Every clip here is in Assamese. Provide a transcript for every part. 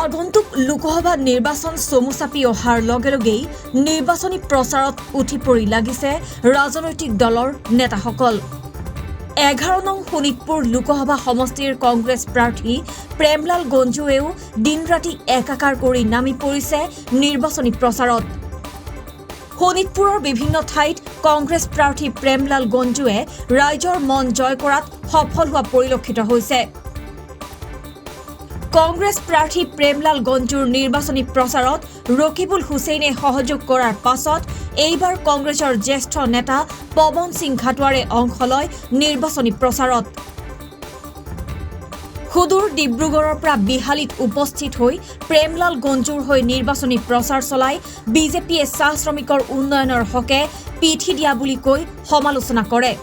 আগন্তুক লোকসভা নিৰ্বাচন চমু চাপি অহাৰ লগে লগেই নিৰ্বাচনী প্ৰচাৰত উঠি পৰি লাগিছে ৰাজনৈতিক দলৰ নেতাসকল। 11 নং শোণিতপুৰ লোকসভা সমষ্টিৰ কংগ্ৰেছ প্ৰাৰ্থী প্ৰেমলাল গঞ্জুৱেও দিন ৰাতি একাকাৰ কৰি নামি পৰিছে নিৰ্বাচনী প্ৰচাৰত। শোণিতপুৰৰ বিভিন্ন ঠাইত কংগ্ৰেছ প্ৰাৰ্থী প্ৰেমলাল গঞ্জুৱে ৰাইজৰ মন জয় কৰাত সফল হোৱা পৰিলক্ষিত হৈছে। কংগ্ৰেছ প্ৰাৰ্থী প্ৰেমলাল গঞ্জুৰ নিৰ্বাচনী প্ৰচাৰত ৰকিবুল হুছেইনে সহযোগ কৰাৰ পাছত এইবাৰ কংগ্ৰেছৰ জ্যেষ্ঠ নেতা পৱন সিং ঘাটোৱাৰে অংশ লয় নিৰ্বাচনী প্ৰচাৰত। সুদূৰ ডিব্ৰুগড়ৰ পৰা বিহালীত উপস্থিত হৈ প্ৰেমলাল গঞ্জুৰ হৈ নিৰ্বাচনী প্ৰচাৰ চলাই বিজেপিয়ে চাহ শ্ৰমিকৰ উন্নয়নৰ হকে পিঠি দিয়া বুলি কৈ সমালোচনা কৰে।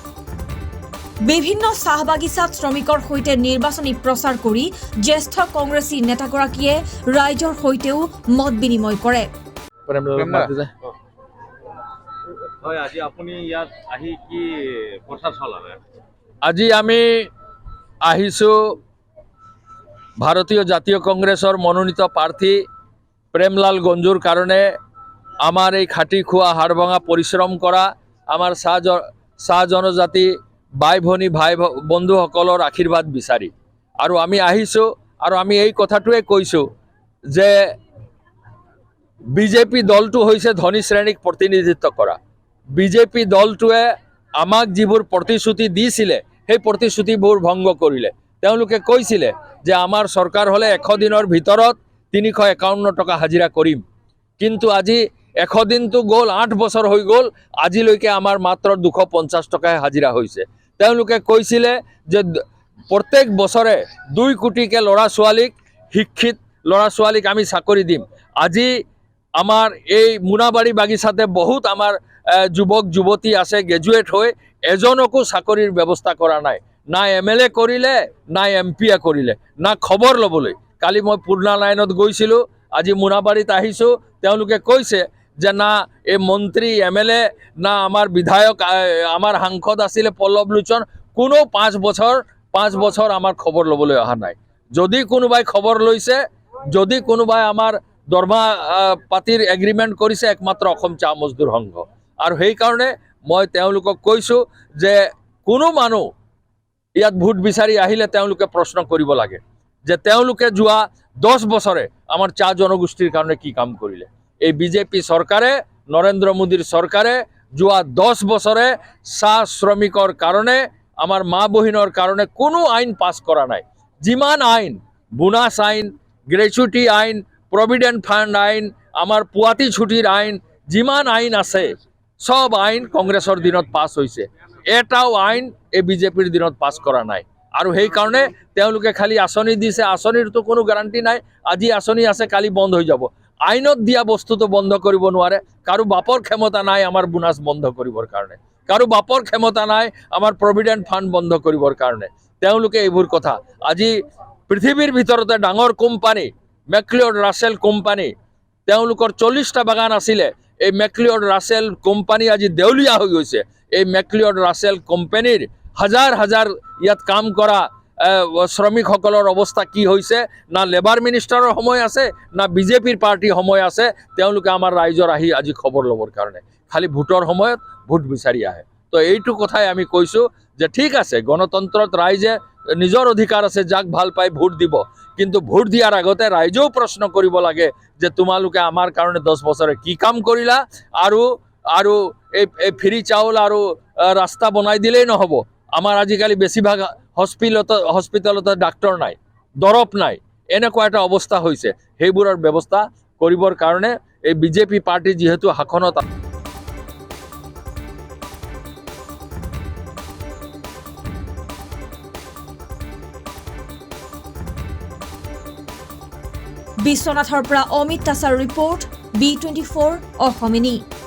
বিভিন্ন চাহ বাগিচাত শ্ৰমিকৰ সৈতে নিৰ্বাচনী প্ৰচাৰ কৰি জ্যেষ্ঠ কংগ্ৰেছী নেতাগৰাকীয়ে ৰাইজৰ সৈতেও মত বিনিময় কৰে। আজি আমি আহিছোঁ ভাৰতীয় জাতীয় কংগ্ৰেছৰ মনোনীত প্ৰাৰ্থী প্ৰেমলাল গঞ্জুৰ কাৰণে আমাৰ এই খাটি খোৱা হাড় ভঙা পৰিশ্ৰম কৰা আমাৰ চাহ জনজাতি ভাই ভনী ভাই বন্ধুসকলৰ আশীৰ্বাদ বিচাৰি আৰু আমি আহিছোঁ আৰু আমি এই কথাটোৱে কৈছোঁ যে বিজেপি দলটো হৈছে ধনী শ্ৰেণীক প্ৰতিনিধিত্ব কৰা। বিজেপি দলটোৱে আমাক যিবোৰ প্ৰতিশ্ৰুতি দিছিলে সেই প্ৰতিশ্ৰুতিবোৰ ভংগ কৰিলে। তেওঁলোকে কৈছিলে যে আমাৰ চৰকাৰ হ'লে 100 দিনৰ ভিতৰত 351 টকা হাজিৰা কৰিম, কিন্তু আজি 100 দিনটো গ'ল, 8 বছৰ হৈ গ'ল, আজিলৈকে আমাৰ মাত্ৰ 250 টকাহে হাজিৰা হৈছে। তেওঁলোকে কৈছিলে যে প্ৰত্যেক বছৰে 2 কোটিকে ল'ৰা ছোৱালীক শিক্ষিত ল'ৰা ছোৱালীক আমি চাকৰি দিম। আজি আমাৰ এই মোনাবাৰী বাগিচাতে বহুত আমাৰ যুৱক যুৱতী আছে গ্ৰেজুৱেট হৈ এজনকো চাকৰিৰ ব্যৱস্থা কৰা নাই। না MLA কৰিলে, না MP কৰিলে, না খবৰ ল'বলৈ। কালি মই পূৰ্ণা লাইনত গৈছিলোঁ, আজি মোনাবাৰীত আহিছোঁ, তেওঁলোকে কৈছে যে না এই মন্ত্ৰী MLA না আমাৰ বিধায়ক আমাৰ সাংসদ আছিলে পল্লৱ লোচন, কোনো 5 বছৰ আমাৰ খবৰ ল'বলৈ অহা নাই। যদি কোনোবাই খবৰ লৈছে, যদি কোনোবাই আমাৰ দৰমহা পাতিৰ এগ্ৰিমেণ্ট কৰিছে, একমাত্ৰ অসম চাহ মজদুৰ সংঘ। আৰু সেইকাৰণে মই তেওঁলোকক কৈছোঁ যে কোনো মানুহ ইয়াত ভোট বিচাৰি আহিলে তেওঁলোকে প্ৰশ্ন কৰিব লাগে যে তেওঁলোকে যোৱা 10 বছৰে আমাৰ চাহ জনগোষ্ঠীৰ কাৰণে কি কাম কৰিলে। এই বিজেপি চৰকাৰে, নৰেন্দ্ৰ মোদীৰ চৰকাৰে যোৱা 10 বছৰে চাহ শ্ৰমিকৰ কাৰণে, আমাৰ মা বহিনৰ কাৰণে কোনো আইন পাছ কৰা নাই। যিমান আইন, বোনাছ আইন, গ্ৰেচুইটি আইন, প্ৰভিডেণ্ট ফাণ্ড আইন, আমাৰ পুৱাতি ছুটিৰ আইন, যিমান আইন আছে সব আইন কংগ্ৰেছৰ দিনত পাছ হৈছে। এটাও আইন এই বিজেপিৰ দিনত পাছ কৰা নাই। আৰু সেইকাৰণে তেওঁলোকে খালি আঁচনি দিছে, আঁচনিৰতো কোনো গ্যাৰাণ্টি নাই। আজি আঁচনি আছে, কালি বন্ধ হৈ যাব। আইনত দিয়া বস্তুটো বন্ধ কৰিব নোৱাৰে। কাৰো বাপৰ ক্ষমতা নাই আমাৰ বোনাছ বন্ধ কৰিবৰ কাৰণে, কাৰো বাপৰ ক্ষমতা নাই আমাৰ প্ৰভিডেণ্ট ফাণ্ড বন্ধ কৰিবৰ কাৰণে। তেওঁলোকে এইবোৰ কথা আজি পৃথিৱীৰ ভিতৰতে ডাঙৰ কোম্পানী মেকলিঅড ৰাছেল কোম্পানী, তেওঁলোকৰ 40টা বাগান আছিলে। এই মেকলিঅড ৰাছেল কোম্পানী আজি দেউলীয়া হৈ গৈছে। এই মেকলিঅড ৰাছেল কোম্পানীৰ হাজাৰ হাজাৰ ইয়াত কাম কৰা শ্ৰমিকসকলৰ অৱস্থা কি হৈছে, না লেবাৰ মিনিষ্টাৰৰ সময় আছে, না বিজেপিৰ পাৰ্টিৰ সময় আছে তেওঁলোকে আমাৰ ৰাইজৰ আহি আজি খবৰ ল'বৰ কাৰণে। খালি ভোটৰ সময়ত ভোট বিচাৰি আহে। তো এইটো কথাই আমি কৈছোঁ যে ঠিক আছে, গণতন্ত্ৰত ৰাইজে নিজৰ অধিকাৰ আছে, যাক ভাল পায় ভোট দিব, কিন্তু ভোট দিয়াৰ আগতে ৰাইজেও প্ৰশ্ন কৰিব লাগে যে তোমালোকে আমাৰ কাৰণে 10 বছৰে কি কাম কৰিলা। আৰু এই ফ্ৰী চাউল আৰু ৰাস্তা বনাই দিলেই নহ'ব। আমাৰ আজিকালি বেছিভাগ হস্পিটেলতে ডাক্তৰ নাই, দৰৱ নাই, এনেকুৱা এটা অৱস্থা হৈছে। সেইবোৰৰ ব্যৱস্থা কৰিবৰ কাৰণে এই বিজেপি পাৰ্টি যিহেতু শাসনত বিশ্বনাথৰ পৰা অমিত তাছাৰ ৰিপৰ্ট, B24 অসমীয়া।